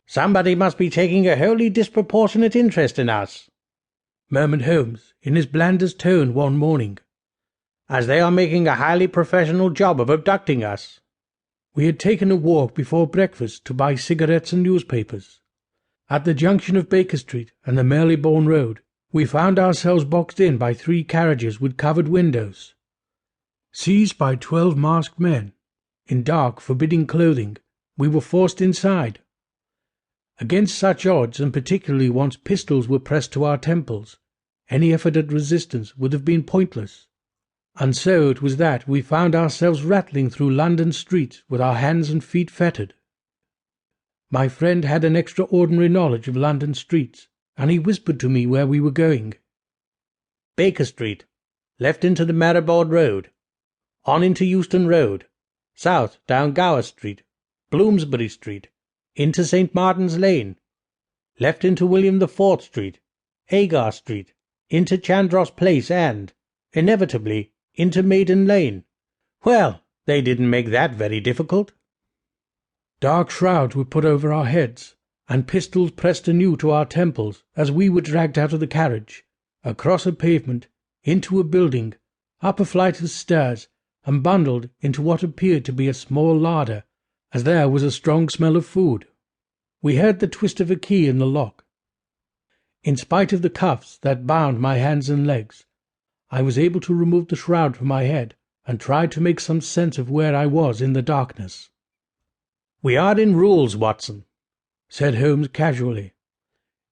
"Somebody must be taking a wholly disproportionate interest in us," murmured Holmes in his blandest tone one morning, "as they are making a highly professional job of abducting us." We had taken a walk before breakfast to buy cigarettes and newspapers. At the junction of Baker Street and the Marylebone Road, we found ourselves boxed in by 3 carriages with covered windows. Seized by 12 masked men, in dark, forbidding clothing, we were forced inside. Against such odds, and particularly once pistols were pressed to our temples, any effort at resistance would have been pointless. And so it was that we found ourselves rattling through London streets with our hands and feet fettered. My friend had an extraordinary knowledge of London streets, and he whispered to me where we were going. "Baker Street, left into the Marylebone Road, on into Euston Road, south down Gower Street, Bloomsbury Street, into St. Martin's Lane, left into William the Fourth Street, Agar Street, into Chandos Place and, inevitably, into Maiden Lane. Well, they didn't make that very difficult." Dark shrouds were put over our heads, and pistols pressed anew to our temples as we were dragged out of the carriage, across a pavement, into a building, up a flight of stairs, and bundled into what appeared to be a small larder, as there was a strong smell of food. We heard the twist of a key in the lock. In spite of the cuffs that bound my hands and legs, I was able to remove the shroud from my head and tried to make some sense of where I was in the darkness. "We are in Rule's, Watson," said Holmes casually.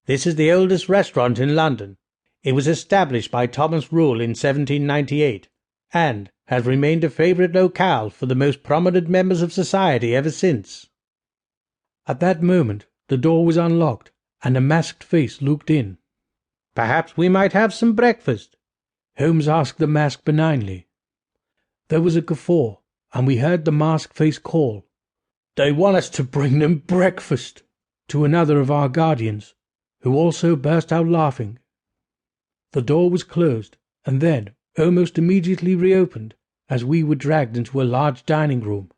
"This is the oldest restaurant in London. It was established by Thomas Rule in 1798, and has remained a favourite locale for the most prominent members of society ever since." At that moment the door was unlocked, and a masked face looked in. "Perhaps we might have some breakfast?" Holmes asked the mask benignly. There was a guffaw, and we heard the masked face call, "They want us to bring them breakfast," to another of our guardians, who also burst out laughing. The door was closed, and then almost immediately reopened, as we were dragged into a large dining room.